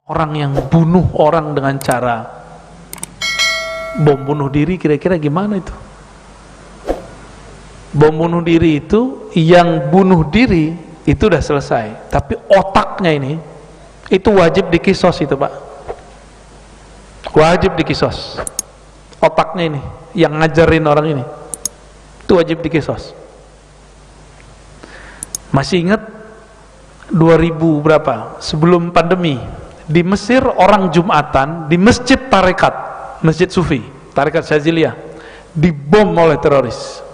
Orang yang bunuh orang dengan cara bom bunuh diri, kira-kira gimana itu? Bom bunuh diri itu, yang bunuh diri itu udah selesai, tapi otaknya ini itu wajib dikisos itu Pak, wajib dikisos. Otaknya ini yang ngajarin orang ini itu wajib dikisos. Masih ingat 2000 berapa, sebelum pandemi, di Mesir orang Jumatan di masjid tarekat, masjid Sufi, tarekat Syaziliyah, dibom oleh teroris.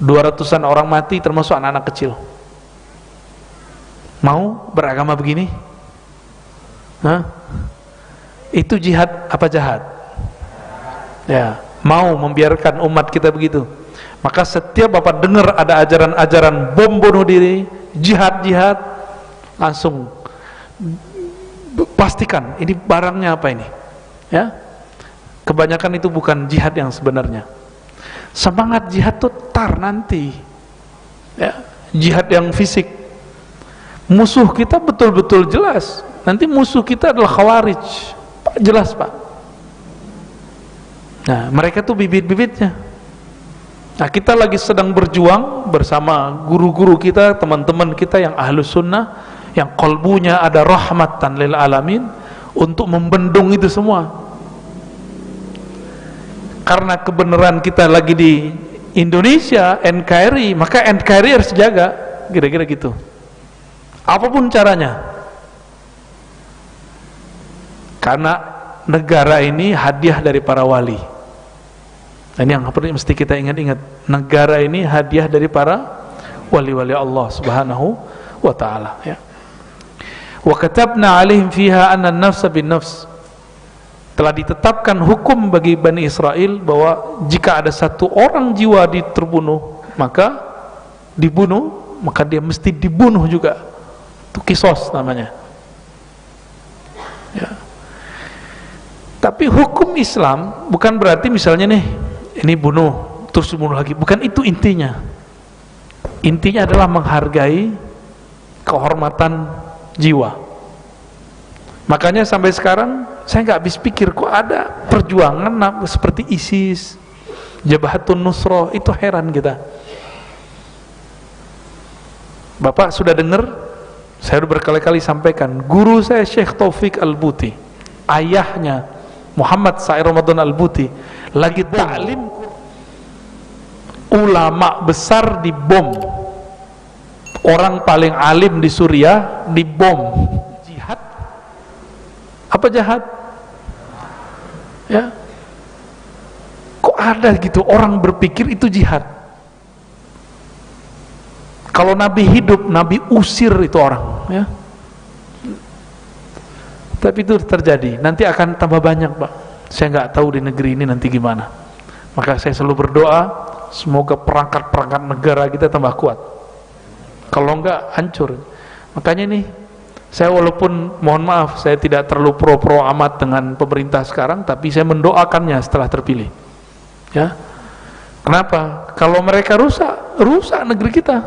200-an orang mati termasuk anak-anak kecil. Mau beragama begini? Hah? Itu jihad apa jahat? Ya, mau membiarkan umat kita begitu. Maka setiap Bapak dengar ada ajaran-ajaran bom bunuh diri, jihad-jihad, langsung pastikan ini barangnya apa ini, ya. Kebanyakan itu bukan jihad yang sebenarnya. Semangat jihad itu tar nanti, ya. Jihad yang fisik. Musuh kita betul-betul jelas. Nanti musuh kita adalah Khawarij, Pak, jelas Pak. Nah, mereka tuh bibit-bibitnya. Nah, kita lagi sedang berjuang bersama guru-guru kita, teman-teman kita yang ahlus sunnah, yang kolbunya ada rahmatan lil alamin, untuk membendung itu semua. Karena kebenaran kita lagi di Indonesia, NKRI, maka NKRI harus jaga, kira-kira gitu. Apapun caranya. Karena negara ini hadiah dari para wali. Ini yang mesti kita ingat-ingat. Negara ini hadiah dari para wali-wali Allah Subhanahu wa ta'ala, ya. Wa katabna alaihim fiha anna an-nafsa bin-nafs. Telah ditetapkan hukum bagi Bani Israel bahwa jika ada satu orang jiwa terbunuh, maka dibunuh, maka dia mesti dibunuh juga. Itu kisos namanya, ya. Tapi hukum Islam bukan berarti misalnya nih, ini bunuh terus bunuh lagi, bukan itu intinya. Intinya adalah menghargai kehormatan jiwa. Makanya sampai sekarang saya nggak habis pikir, kok ada perjuangan seperti ISIS, Jabhatun Nusrah, itu heran kita. Bapak sudah dengar, saya sudah berkali-kali sampaikan, guru saya Syekh Taufik Al-Buti, ayahnya Muhammad Sa'i Ramadan Al-Buti, lagi ta'lim ulama besar dibom, orang paling alim di Suriah dibom. Jihad apa jahat? Ya, kok ada gitu orang berpikir itu jihad? Kalau Nabi hidup, Nabi usir itu orang, ya. Tapi itu terjadi, nanti akan tambah banyak Pak. Saya nggak tahu di negeri ini nanti gimana. Maka saya selalu berdoa, semoga perangkat-perangkat negara kita tambah kuat. Kalau enggak, hancur. Makanya nih, saya walaupun mohon maaf, saya tidak terlalu pro-pro amat dengan pemerintah sekarang, tapi saya mendoakannya setelah terpilih, ya. Kenapa? Kalau mereka rusak negeri kita,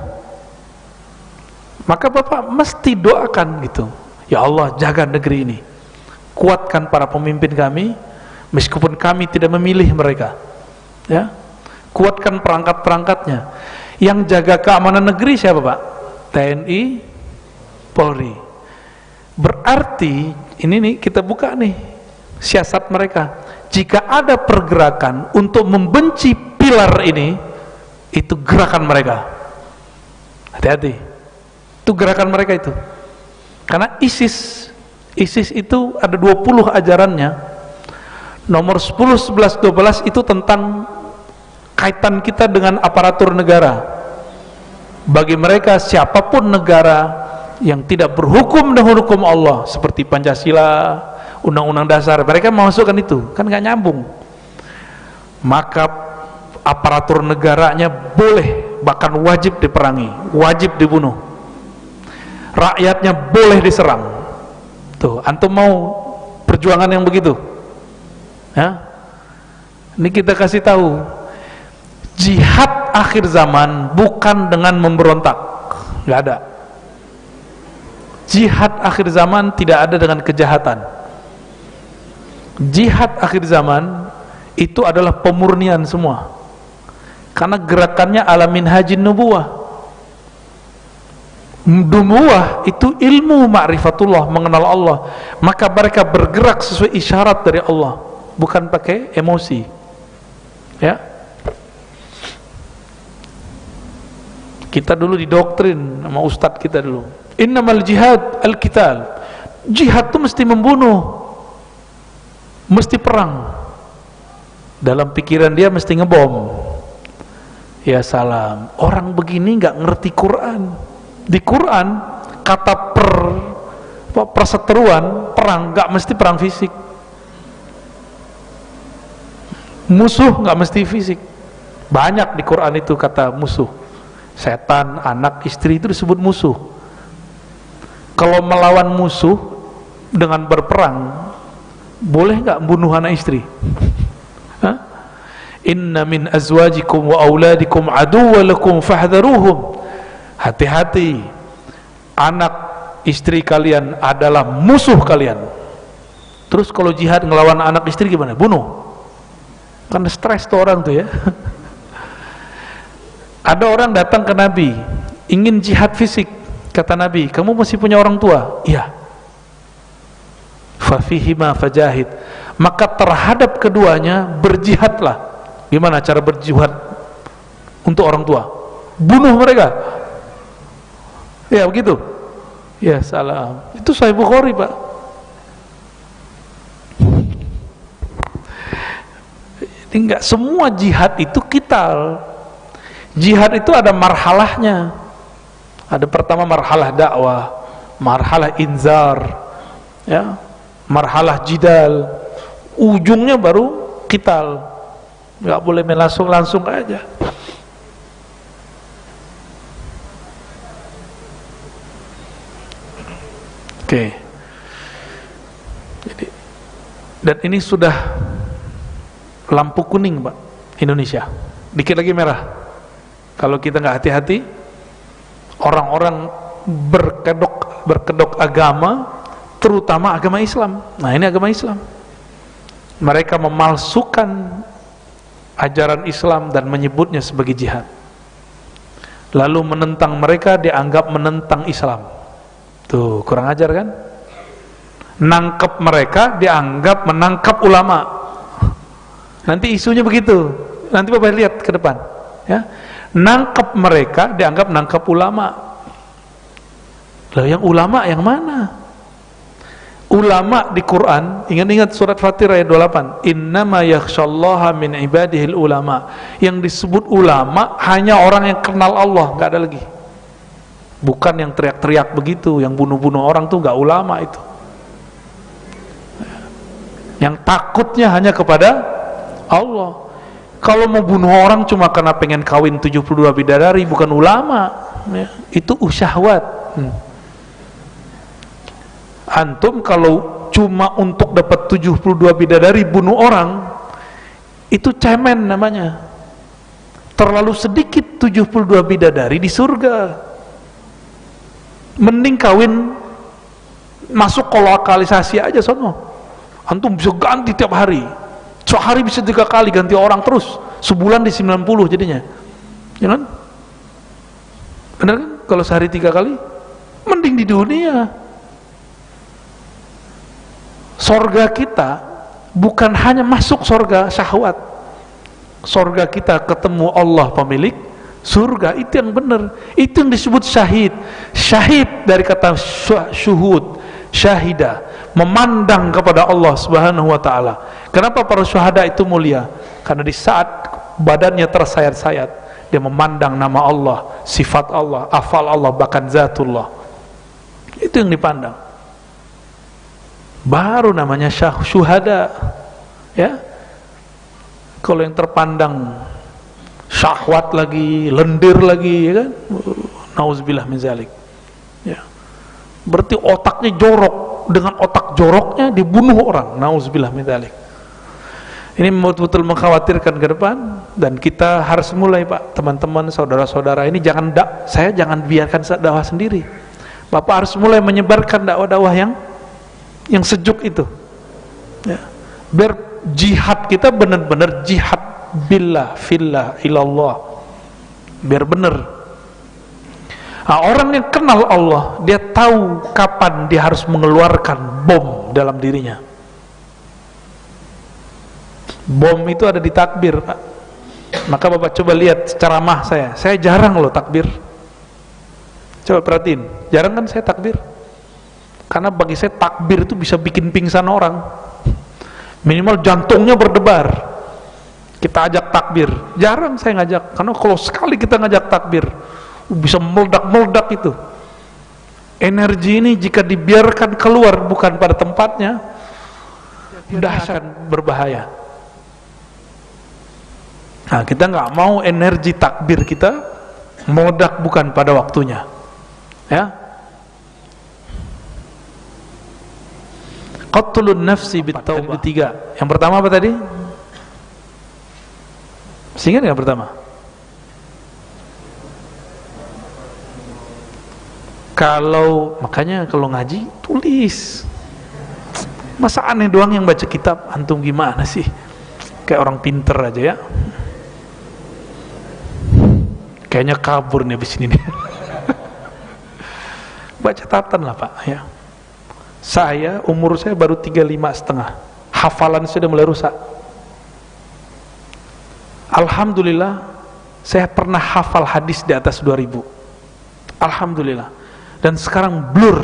maka Bapak mesti doakan gitu, ya Allah, jaga negeri ini, kuatkan para pemimpin kami, meskipun kami tidak memilih mereka, ya. Kuatkan perangkat-perangkatnya. Yang jaga keamanan negeri siapa Pak? TNI, Polri. Berarti ini nih, kita buka nih siasat mereka. Jika ada pergerakan untuk membenci pilar ini, itu gerakan mereka. Hati-hati, itu gerakan mereka itu. Karena ISIS itu ada 20 ajarannya. Nomor 10, 11, 12 itu tentang kaitan kita dengan aparatur negara. Bagi mereka, siapapun negara yang tidak berhukum dengan hukum Allah, seperti Pancasila, Undang-Undang Dasar, mereka memasukkan itu, kan nggak nyambung. Maka aparatur negaranya boleh, bahkan wajib diperangi, wajib dibunuh. Rakyatnya boleh diserang. Tuh, antum mau perjuangan yang begitu? Ya? Ini kita kasih tahu, jihad akhir zaman bukan dengan memberontak, nggak ada. jihad akhir zaman tidak ada dengan kejahatan. Jihad akhir zaman itu adalah pemurnian semua, karena gerakannya ala minhajin nubuwah. Nubuwah itu ilmu ma'rifatullah, mengenal Allah, maka mereka bergerak sesuai isyarat dari Allah, bukan pakai emosi. Ya, kita dulu didoktrin sama ustadz kita dulu, innamal jihad al-qital. Jihad itu mesti membunuh, mesti perang. Dalam pikiran dia mesti ngebom. Ya salam, orang begini nggak ngerti Quran. Di Quran kata perseteruan, perang nggak mesti perang fisik. Musuh nggak mesti fisik. Banyak di Quran itu kata musuh. Setan, anak, istri itu disebut musuh. Kalau melawan musuh dengan berperang, boleh nggak bunuh anak istri? Hah? Inna min azwajikum wa auladikum aduwwan lakum fahdharuhum. Hati-hati, anak istri kalian adalah musuh kalian. Terus kalau jihad ngelawan anak istri gimana? Bunuh. Kan stres tuh orang tuh ya. Ada orang datang ke Nabi ingin jihad fisik. Kata Nabi, kamu masih punya orang tua? Iya. Fafihima fajahid. Maka terhadap keduanya berjihadlah. Gimana cara berjihad untuk orang tua? Bunuh mereka. Ya begitu. Ya salam. Itu Sahih Bukhari, Pak. Jadi enggak semua jihad itu qital. Jihad itu ada marhalahnya. Ada pertama marhalah dakwah, marhalah inzar, ya, marhalah jidal. Ujungnya baru qital. Enggak boleh langsung aja. Oke. Jadi, dan ini sudah lampu kuning, Pak, Indonesia. Dikit lagi merah. Kalau kita nggak hati-hati, orang-orang berkedok agama, terutama agama Islam. Nah, ini agama Islam. Mereka memalsukan ajaran Islam dan menyebutnya sebagai jihad. Lalu menentang mereka dianggap menentang Islam. Tuh, kurang ajar kan? Nangkep mereka dianggap menangkap ulama. Nanti isunya begitu. Nanti Bapak lihat ke depan, ya. Nangkep mereka dianggap nangkep ulama. Lah yang ulama yang mana? Ulama di Quran, ingat-ingat surat Fatir ayat 28, innama yakhshallaha min ibadihil ulama. Yang disebut ulama hanya orang yang kenal Allah, nggak ada lagi. Bukan yang teriak-teriak begitu, yang bunuh-bunuh orang tuh nggak ulama itu. Yang takutnya hanya kepada Allah. Kalau mau bunuh orang cuma karena pengen kawin 72 bidadari, bukan ulama, ya. Itu syahwat. Antum kalau cuma untuk dapat 72 bidadari bunuh orang, itu cemen namanya. Terlalu sedikit 72 bidadari di surga. Mending kawin masuk kolokalisasi aja sono. Antum bisa ganti tiap hari. Sehari bisa 3 kali ganti orang terus. Sebulan di 90 jadinya. Ya kan? Benar kan? Kalau sehari 3 kali, mending di dunia. Sorga kita bukan hanya masuk sorga syahwat. Sorga kita ketemu Allah pemilik surga, itu yang benar. Itu yang disebut syahid. Syahid dari kata syuhud, syahidah, memandang kepada Allah Subhanahu wa taala. Kenapa para syuhada itu mulia? Karena di saat badannya tersayat-sayat, dia memandang nama Allah, sifat Allah, afal Allah, bahkan zatullah. Itu yang dipandang. Baru namanya syuhada. Ya. Kalau yang terpandang syahwat lagi, lendir lagi, ya kan? Nauzubillah min zalik. Ya. Berarti otaknya jorok, dengan otak joroknya dibunuh orang. Nauzubillah min zalik. Ini betul-betul mengkhawatirkan ke depan, dan kita harus mulai, Pak, teman-teman, saudara-saudara ini saya jangan biarkan dakwah sendiri. Bapak harus mulai menyebarkan dakwah-dakwah yang sejuk itu, ya. Biar jihad kita benar-benar jihad billah, fillah, ilallah, biar benar. Nah, orang yang kenal Allah, dia tahu kapan dia harus mengeluarkan bom dalam dirinya. Bom itu ada di takbir, Pak. Maka Bapak coba lihat ceramah saya jarang loh takbir. Coba perhatiin, jarang kan saya takbir, karena bagi saya takbir itu bisa bikin pingsan orang, minimal jantungnya berdebar. Kita ajak takbir, jarang saya ngajak, karena kalau sekali kita ngajak takbir bisa meledak-meledak itu. Energi ini jika dibiarkan keluar bukan pada tempatnya, dahsyat, berbahaya. Nah, kita nggak mau energi takbir kita meledak bukan pada waktunya, ya. Qatlun nafsi bittaubah. Tiga. Yang pertama apa tadi? Masih ingat nggak pertama? Makanya kalau ngaji tulis. Masa aneh doang yang baca kitab? Antum gimana sih? Kayak orang pinter aja ya. Kayaknya kabur nih abis ini nih. Baca catatan lah Pak ya. Umur saya baru 35,5. Hafalan sudah mulai rusak. Alhamdulillah saya pernah hafal hadis di atas 2000. Alhamdulillah. Dan sekarang blur.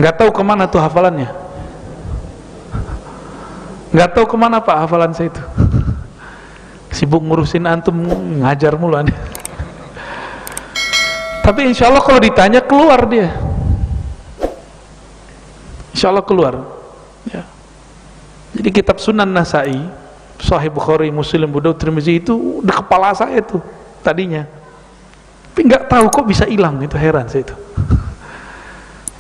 Nggak tahu kemana tuh hafalannya. Nggak tahu kemana Pak hafalan saya itu. Sibuk ngurusin antum, ngajar mulu aneh. Tapi insya Allah kalau ditanya keluar dia. Insya Allah keluar ya. Jadi kitab Sunan Nasai, Sahih Bukhari, Muslim, Abu Daud, Tirmizi itu di kepala saya tuh tadinya, tapi nggak tahu kok bisa hilang, itu heran saya itu.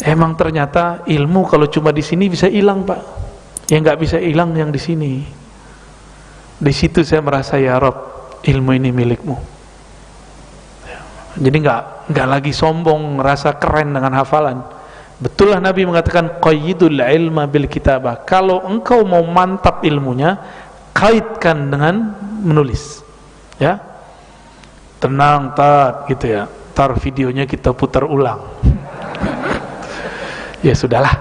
Emang ternyata ilmu kalau cuma di sini bisa hilang Pak, yang nggak bisa hilang yang di sini. Di situ saya merasa ya Rob, ilmu ini milikmu. Jadi nggak lagi sombong, ngerasa keren dengan hafalan. Betullah Nabi mengatakan qayyidul ilma bil kitabah. Kalau engkau mau mantap ilmunya, kaitkan dengan menulis. Ya. Tenang tat gitu ya. Tar videonya kita putar ulang. Ya sudahlah.